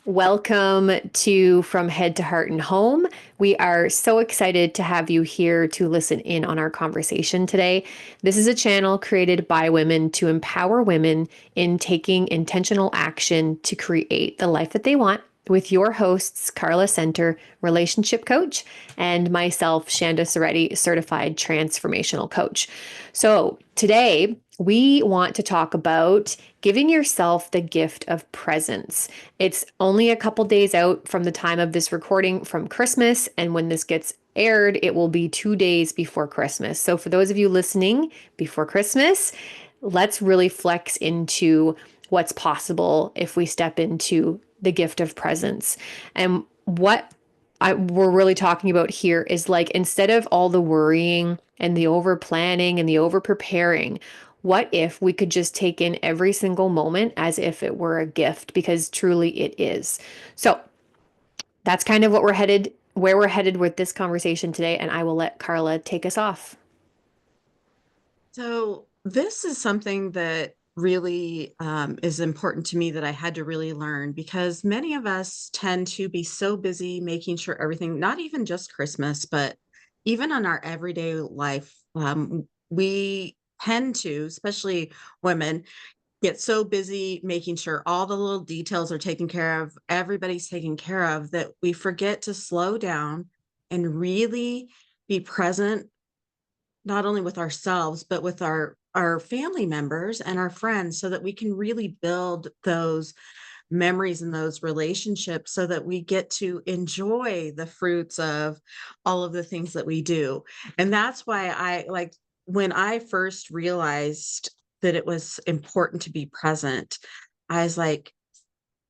Welcome to From Head to Heart and Home. We are so excited to have you here to listen in on our conversation today. This is a channel created by women to empower women in taking intentional action to create the life that they want, with your hosts, Carla Center, relationship coach, and myself, Shanda Soretti, certified transformational coach. So today, we want to talk about giving yourself the gift of presence. It's only a couple days out from the time of this recording from Christmas, and when this gets aired, it will be 2 days before Christmas. So, for those of you listening before Christmas, let's really flex into what's possible if we step into the gift of presence. And what we're really talking about here is like instead of all the worrying and the over planning and the over preparing, what if we could just take in every single moment as if it were a gift? Because truly it is. So that's kind of where we're headed with this conversation today. And I will let Carla take us off. So this is something that really is important to me that I had to really learn because many of us tend to be so busy making sure everything, not even just Christmas, but even on our everyday life, we tend to, especially women, get so busy making sure all the little details are taken care of, everybody's taken care of, that we forget to slow down and really be present not only with ourselves but with our family members and our friends so that we can really build those memories and those relationships so that we get to enjoy the fruits of all of the things that we do. And that's why I like when I first realized that it was important to be present, I was like,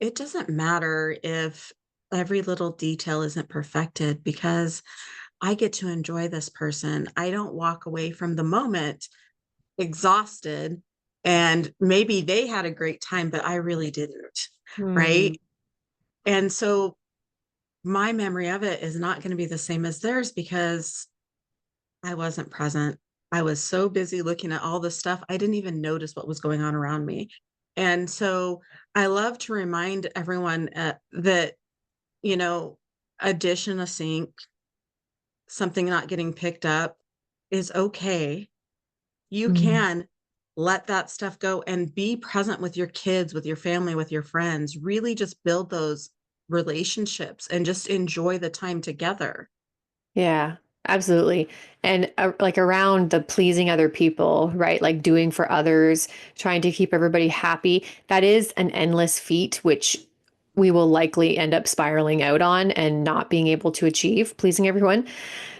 it doesn't matter if every little detail isn't perfected because I get to enjoy this person. I don't walk away from the moment exhausted and maybe they had a great time, but I really didn't. Hmm. Right. And so my memory of it is not going to be the same as theirs because I wasn't present. I was so busy looking at all this stuff. I didn't even notice what was going on around me. And so I love to remind everyone that, you know, a dish in a sink, something not getting picked up is okay. You Hmm. can let that stuff go and be present with your kids, with your family, with your friends. Really just build those relationships and just enjoy the time together. Yeah, absolutely. And like around the pleasing other people, right? Like doing for others, trying to keep everybody happy. That is an endless feat, which we will likely end up spiraling out on and not being able to achieve pleasing everyone.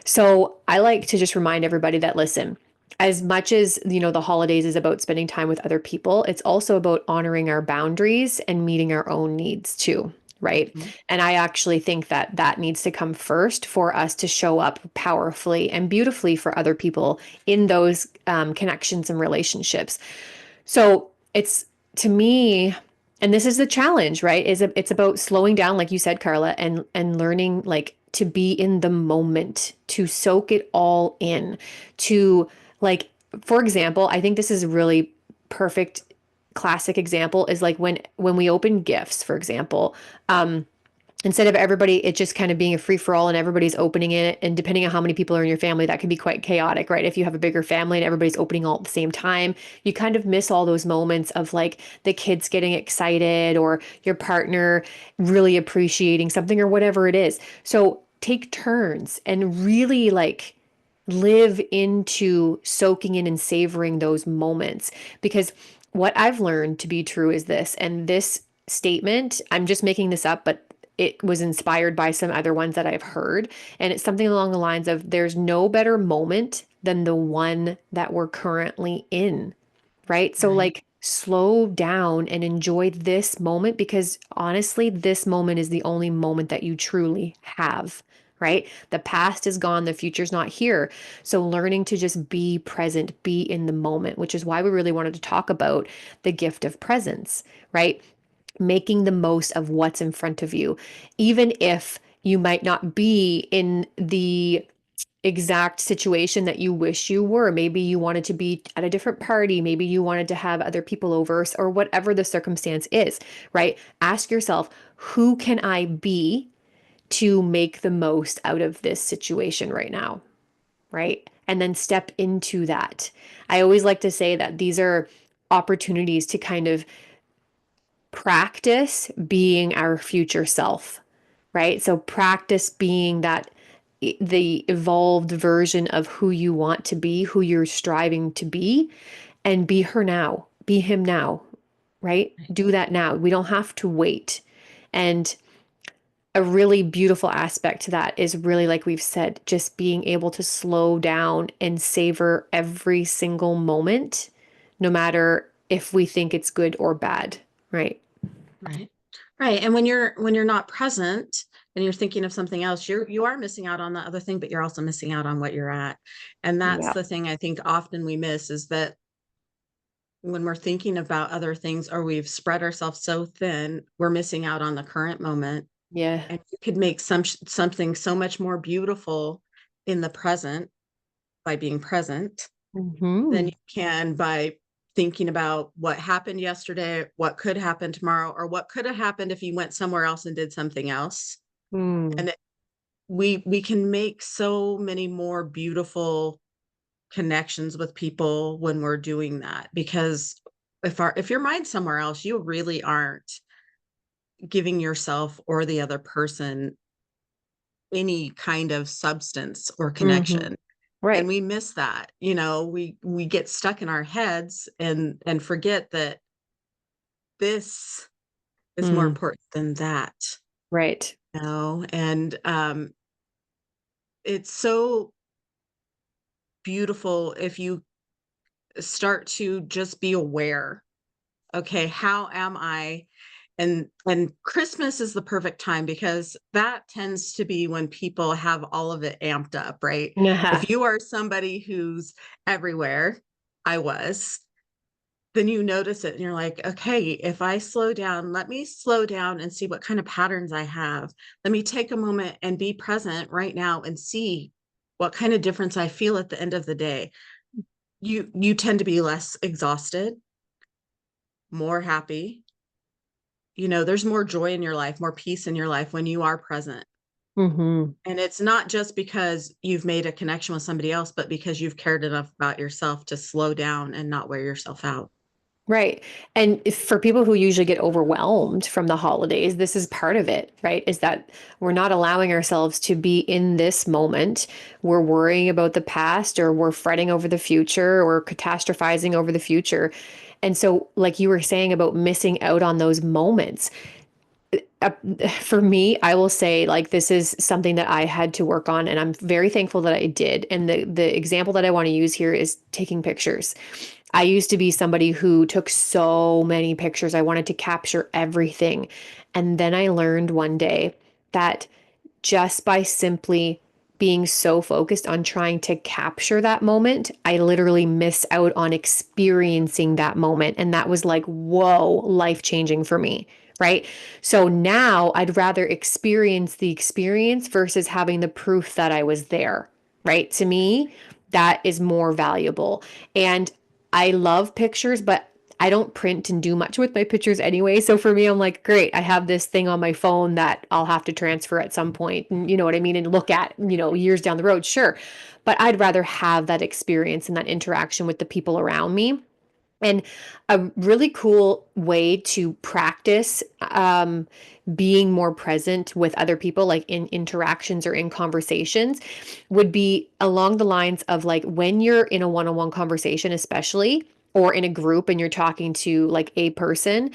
So I like to just remind everybody that listen, as much as the holidays is about spending time with other people, it's also about honoring our boundaries and meeting our own needs too, right? Mhm. And I actually think that that needs to come first for us to show up powerfully and beautifully for other people in those connections and relationships. So it's to me, and this is the challenge, right? It's about slowing down, like you said, Carla, and learning like to be in the moment, to soak it all in, to like, for example, I think this is a really perfect classic example is like when we open gifts, for example. Instead of everybody it just kind of being a free for all and everybody's opening it, and depending on how many people are in your family, that can be quite chaotic, right? If you have a bigger family and everybody's opening all at the same time, you kind of miss all those moments of like the kids getting excited or your partner really appreciating something or whatever it is. So take turns and really like live into soaking in and savoring those moments, because what I've learned to be true is this, and this statement, I'm just making this up, but it was inspired by some other ones that I've heard. And it's something along the lines of there's no better moment than the one that we're currently in, right? So, Right. like, slow down and enjoy this moment because honestly, this moment is the only moment that you truly have, right? The past is gone, the future's not here. So, learning to just be present, be in the moment, which is why we really wanted to talk about the gift of presence, right? Making the most of what's in front of you, even if you might not be in the exact situation that you wish you were. Maybe you wanted to be at a different party. Maybe you wanted to have other people over, or whatever the circumstance is, right? Ask yourself, who can I be to make the most out of this situation right now? Right? And then step into that. I always like to say that these are opportunities to kind of practice being our future self, right? So practice being that the evolved version of who you want to be, who you're striving to be, and be her now, be him now, right? Do that now. We don't have to wait. And a really beautiful aspect to that is really, like we've said, just being able to slow down and savor every single moment, no matter if we think it's good or bad, right? Right. Right. And when you're not present and you're thinking of something else, you are missing out on the other thing, but you're also missing out on what you're at. And that's Yeah. the thing I think often we miss is that when we're thinking about other things or we've spread ourselves so thin, we're missing out on the current moment. Yeah. And you could make something so much more beautiful in the present by being present than Hmm. you can by thinking about what happened yesterday, what could happen tomorrow, or what could have happened if you went somewhere else and did something else. Mm. And we can make so many more beautiful connections with people when we're doing that, because if your mind's somewhere else, you really aren't giving yourself or the other person any kind of substance or Hmm. connection. And Right. we miss that. We get stuck in our heads and forget that this is more Mm. important than that. Right. And it's so beautiful if you start to just be aware. Okay, how am I? And Christmas is the perfect time because that tends to be when people have all of it amped up, right? Yeah. If you are somebody who's everywhere, I was, then you notice it and you're like, okay, if I slow down, let me slow down and see what kind of patterns I have. Let me take a moment and be present right now and see what kind of difference I feel at the end of the day. You tend to be less exhausted, more happy. There's more joy in your life, more peace in your life when you are present. Hmm. And it's not just because you've made a connection with somebody else, but because you've cared enough about yourself to slow down and not wear yourself out. Right. And for people who usually get overwhelmed from the holidays, this is part of it, right? Is that we're not allowing ourselves to be in this moment. We're worrying about the past, or we're fretting over the future, or catastrophizing over the future. And so, like you were saying about missing out on those moments, uh, for me, I will say, like, this is something that I had to work on, and I'm very thankful that I did. And the example that I want to use here is taking pictures. I used to be somebody who took so many pictures. I wanted to capture everything. And then I learned one day that just by simply being so focused on trying to capture that moment, I literally miss out on experiencing that moment. And that was like, whoa, life changing for me. Right. So now I'd rather experience the experience versus having the proof that I was there. Right. To me, that is more valuable. And I love pictures, but I don't print and do much with my pictures anyway. So for me, I'm like, great, I have this thing on my phone that I'll have to transfer at some point, and you know what I mean, and look at, years down the road, sure. But I'd rather have that experience and that interaction with the people around me. And a really cool way to practice being more present with other people, like in interactions or in conversations, would be along the lines of like when you're in a one on one conversation, especially, or in a group and you're talking to like a person.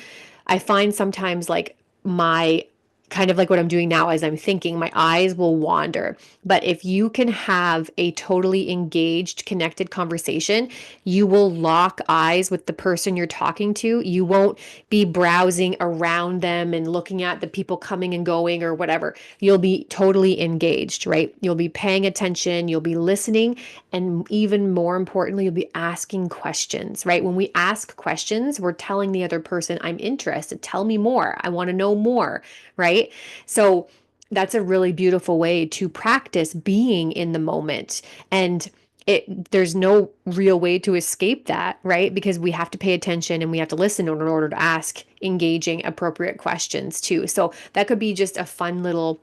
I find sometimes like my kind of like what I'm doing now as I'm thinking, my eyes will wander. But if you can have a totally engaged, connected conversation, you will lock eyes with the person you're talking to. You won't be browsing around them and looking at the people coming and going or whatever. You'll be totally engaged, right? You'll be paying attention, you'll be listening, and even more importantly, you'll be asking questions, right? When we ask questions, we're telling the other person, I'm interested, tell me more, I want to know more, right? So that's a really beautiful way to practice being in the moment. And there's no real way to escape that, right? Because we have to pay attention and we have to listen in order to ask engaging, appropriate questions too. So that could be just a fun little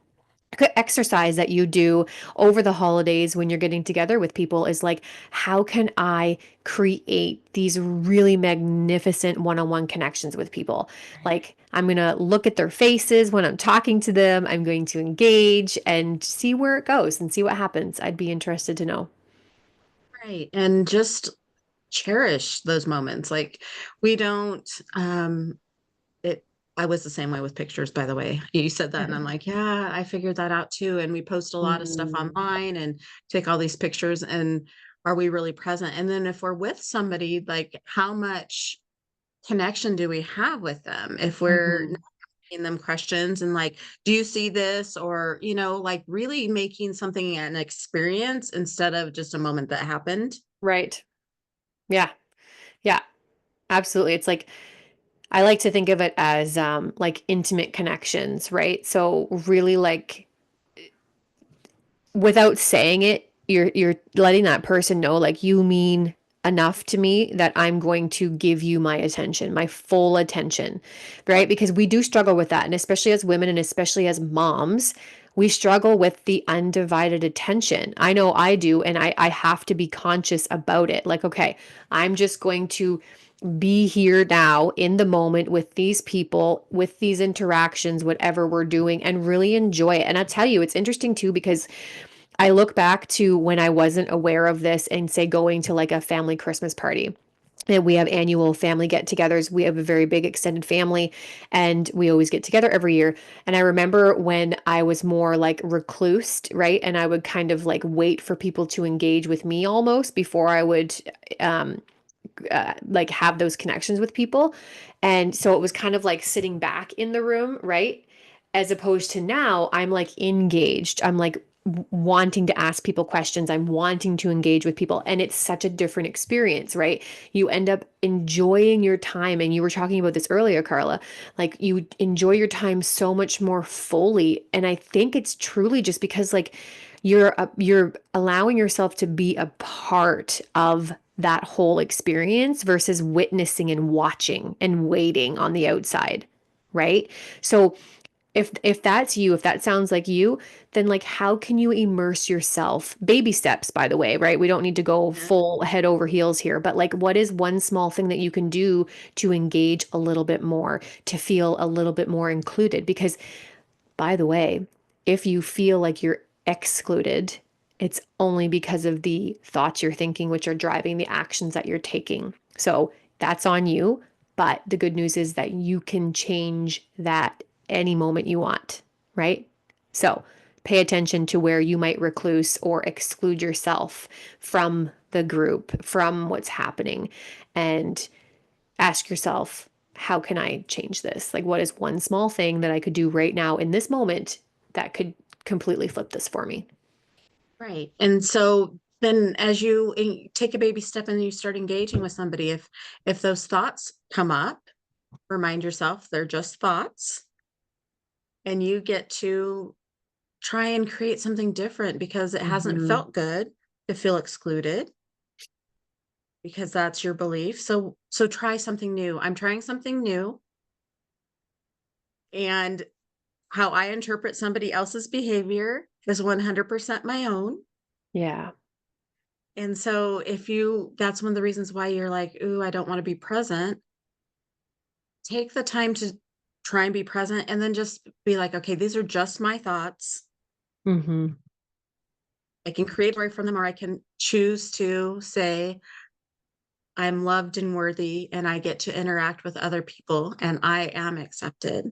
exercise that you do over the holidays when you're getting together with people, is like, how can I create these really magnificent one-on-one connections with people? Like, I'm going to look at their faces when I'm talking to them. I'm going to engage and see where it goes and see what happens. I'd be interested to know. Right. And just cherish those moments. Like we don't it I was the same way with pictures, by the way. You said that and I'm like, yeah, I figured that out too. And we post a lot of stuff Mm, online and take all these pictures, and are we really present? And then if we're with somebody, like how much connection do we have with them if we're mhm. asking them questions and like, do you see this? Or, like really making something an experience instead of just a moment that happened. Right. Yeah. Yeah. Absolutely. It's like, I like to think of it as like intimate connections, right? So really like, without saying it, you're letting that person know, like, you mean enough to me that I'm going to give you my attention, my full attention, right? Because we do struggle with that. And especially as women and especially as moms, we struggle with the undivided attention. I know I do. And I have to be conscious about it. Like, okay, I'm just going to be here now in the moment with these people, with these interactions, whatever we're doing, and really enjoy it. And I'll tell you, it's interesting too, because I look back to when I wasn't aware of this and say going to like a family Christmas party. And we have annual family get togethers. We have a very big extended family and we always get together every year. And I remember when I was more like reclused, right? And I would kind of like wait for people to engage with me almost before I would um, like have those connections with people. And so it was kind of like sitting back in the room, right? As opposed to now, I'm like engaged. I'm like wanting to ask people questions. I'm wanting to engage with people. And it's such a different experience, right? You end up enjoying your time. And you were talking about this earlier, Carla. Like, you enjoy your time so much more fully. And I think it's truly just because like you're allowing yourself to be a part of that whole experience versus witnessing and watching and waiting on the outside, right? So if that's you, if that sounds like you, then like how can you immerse yourself? Baby steps, by the way, right? We don't need to go Yeah. full head over heels here, but like what is one small thing that you can do to engage a little bit more, to feel a little bit more included? Because by the way, if you feel like you're excluded, it's only because of the thoughts you're thinking, which are driving the actions that you're taking. So that's on you. But the good news is that you can change that any moment you want, right? So pay attention to where you might recluse or exclude yourself from the group, from what's happening, and ask yourself, how can I change this? Like, what is one small thing that I could do right now in this moment that could completely flip this for me? Right. And so then as you take a baby step and you start engaging with somebody, if those thoughts come up, remind yourself they're just thoughts, and you get to try and create something different because it hasn't Mm-hmm. felt good to feel excluded, because that's your belief. So try something new. I'm trying something new, and how I interpret somebody else's behavior is 100% my own. Yeah. And so if you that's one of the reasons why you're like, "Ooh, I don't want to be present." Take the time to try and be present, and then just be like, "Okay, these are just my thoughts. Mm-hmm. I can create a story from them, or I can choose to say I'm loved and worthy, and I get to interact with other people, and I am accepted."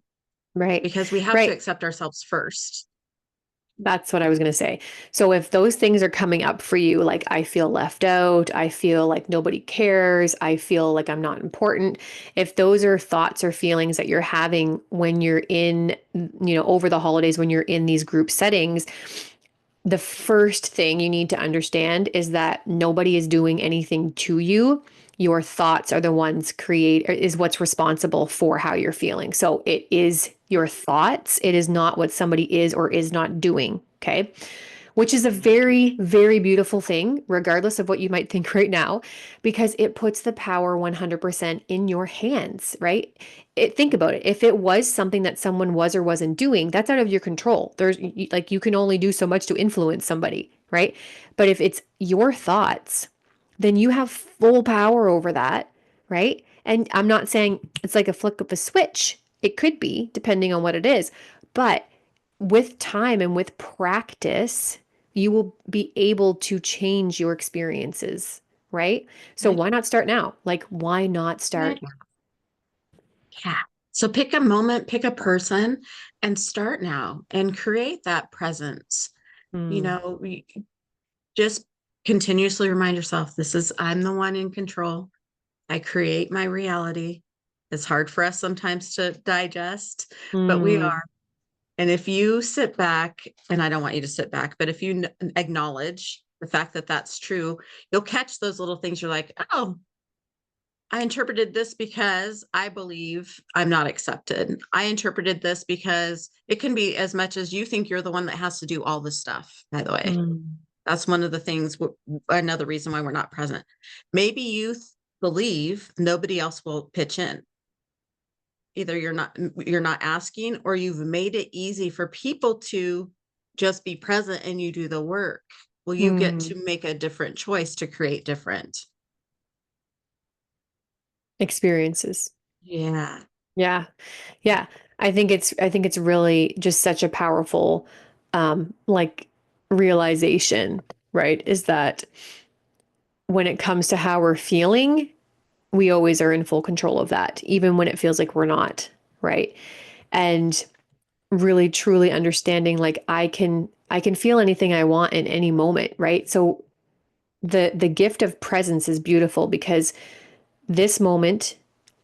Right. Because we have to Right. accept ourselves first. That's what I was going to say. So if those things are coming up for you, like I feel left out, I feel like nobody cares, I feel like I'm not important, if those are thoughts or feelings that you're having when you're in, over the holidays, when you're in these group settings, the first thing you need to understand is that nobody is doing anything to you. your thoughts are the ones create is what's responsible for how you're feeling. So it is your thoughts. It is not what somebody is or is not doing. Okay. Which is a very, very beautiful thing, regardless of what you might think right now, because it puts the power 100% in your hands, right? Think about it. If it was something that someone was or wasn't doing, that's out of your control. Like you can only do so much to influence somebody, right? But if it's your thoughts, then you have full power over that, right? And I'm not saying it's like a flick of a switch. It could be, depending on what it is. But with time and with practice, you will be able to change your experiences, right? So Right. why not start now? Like, why not Right. start? Yeah. So pick a moment, pick a person, and start now and create that presence. You Mm, know, just continuously remind yourself I'm the one in control. I create my reality. It's hard for us sometimes to digest, but we are. mm, And if you sit back, and I don't want you to sit back, but if you acknowledge the fact that that's true, you'll catch those little things. You're like, oh, I interpreted this because I believe I'm not accepted. I interpreted this because it can be as much as you think you're the one that has to do all this stuff, by the way. mm, That's one of the things, another reason why we're not present. Maybe you believe nobody else will pitch in. Either you're not asking, or you've made it easy for people to just be present and you do the work. Well, you get mm. to make a different choice to create different. Experiences. Yeah. Yeah. Yeah. I think it's really just such a powerful like realization, right? Is that when it comes to how we're feeling, we always are in full control of that, even when it feels like we're not, right? And really truly understanding like I can feel anything I want in any moment, right? So the gift of presence is beautiful because this moment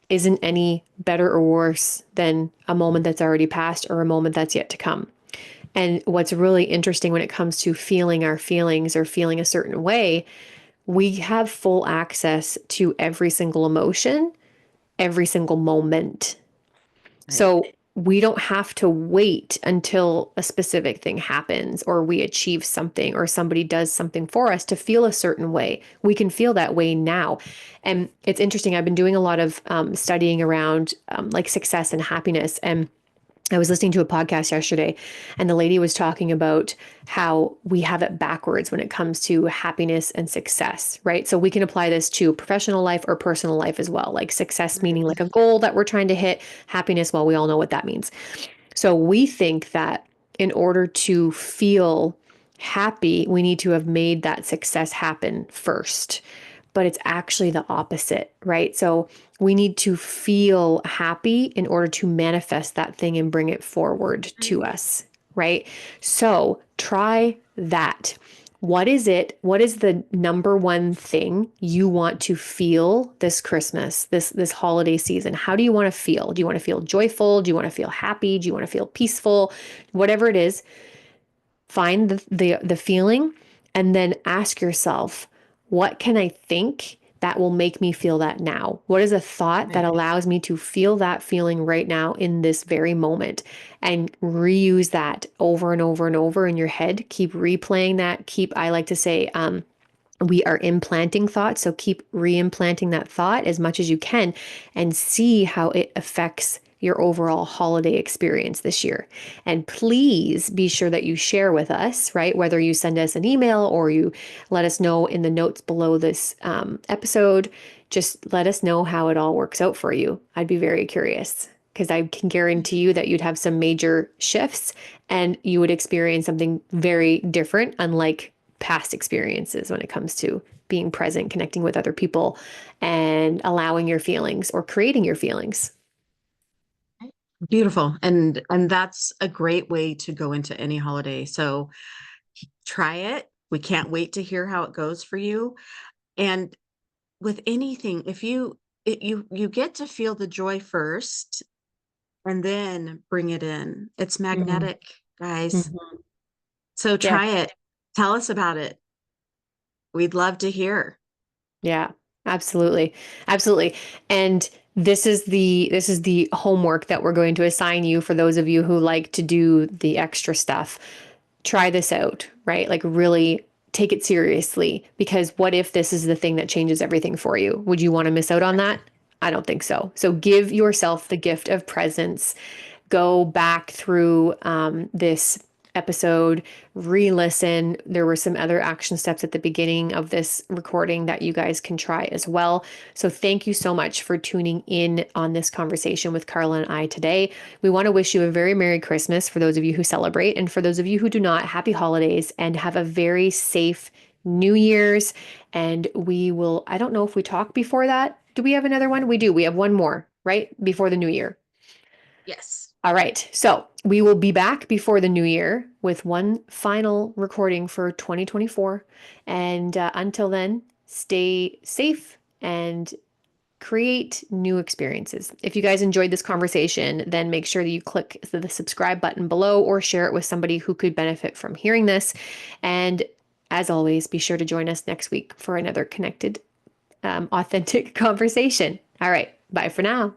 isn't any better or worse than a moment that's already passed or a moment that's yet to come. And what's really interesting when it comes to feeling our feelings or feeling a certain way, we have full access to every single emotion, every single moment. Right. So we don't have to wait until a specific thing happens or we achieve something or somebody does something for us to feel a certain way. We can feel that way now. And it's interesting. I've been doing a lot of studying around like success and happiness. And I was listening to a podcast yesterday, and the lady was talking about how we have it backwards when it comes to happiness and success, right? So we can apply this to professional life or personal life as well. Like success meaning like a goal that we're trying to hit, happiness, well, we all know what that means. So we think that in order to feel happy, we need to have made that success happen first. But it's actually the opposite, right? So we need to feel happy in order to manifest that thing and bring it forward to us, right? So try that. What is it? What is the number one thing you want to feel this Christmas, this holiday season? How do you want to feel? Do you want to feel joyful? Do you want to feel happy? Do you want to feel peaceful? Whatever it is, find the feeling and then ask yourself, what can I think that will make me feel that now? What is a thought that Right. allows me to feel that feeling right now in this very moment? And reuse that over and over and over in your head. Keep replaying that. I like to say, we are implanting thoughts. So keep re-implanting that thought as much as you can and see how it affects your overall holiday experience this year. And please be sure that you share with us, right? Whether you send us an email or you let us know in the notes below this episode, just let us know how it all works out for you. I'd be very curious because I can guarantee you that you'd have some major shifts and you would experience something very different, unlike past experiences when it comes to being present, connecting with other people, and allowing your feelings or creating your feelings. Beautiful. And that's a great way to go into any holiday. So try it. We can't wait to hear how it goes for you. And with anything, if you get to feel the joy first and then bring it in. It's Mm-hmm. magnetic, guys. Mm-hmm. So Yeah. try it. Tell us about it. We'd love to hear. Yeah. Absolutely. Absolutely. And this is the homework that we're going to assign you for those of you who like to do the extra stuff. Try this out, right? Like really take it seriously because what if this is the thing that changes everything for you? Would you want to miss out on that? I don't think so. So give yourself the gift of presence. Go back through this episode, re listen. There were some other action steps at the beginning of this recording that you guys can try as well. So, thank you so much for tuning in on this conversation with Carla and I today. We want to wish you a very Merry Christmas for those of you who celebrate, and for those of you who do not, happy holidays and have a very safe New Year's. And we will, I don't know if we talk before that. Do we have another one? We do. We have one more, right? Before the new year. Yes. All right. So we will be back before the new year with one final recording for 2024. And until then, stay safe and create new experiences. If you guys enjoyed this conversation, then make sure that you click the subscribe button below or share it with somebody who could benefit from hearing this. And as always, be sure to join us next week for another connected, authentic conversation. All right. Bye for now.